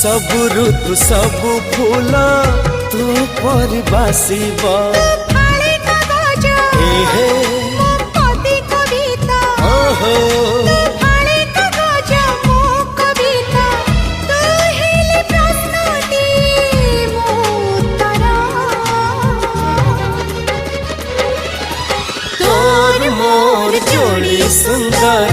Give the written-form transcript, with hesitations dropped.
सब ऋतु सब फूल तू पर बासिब तोर मोर जोड़ी सुंदर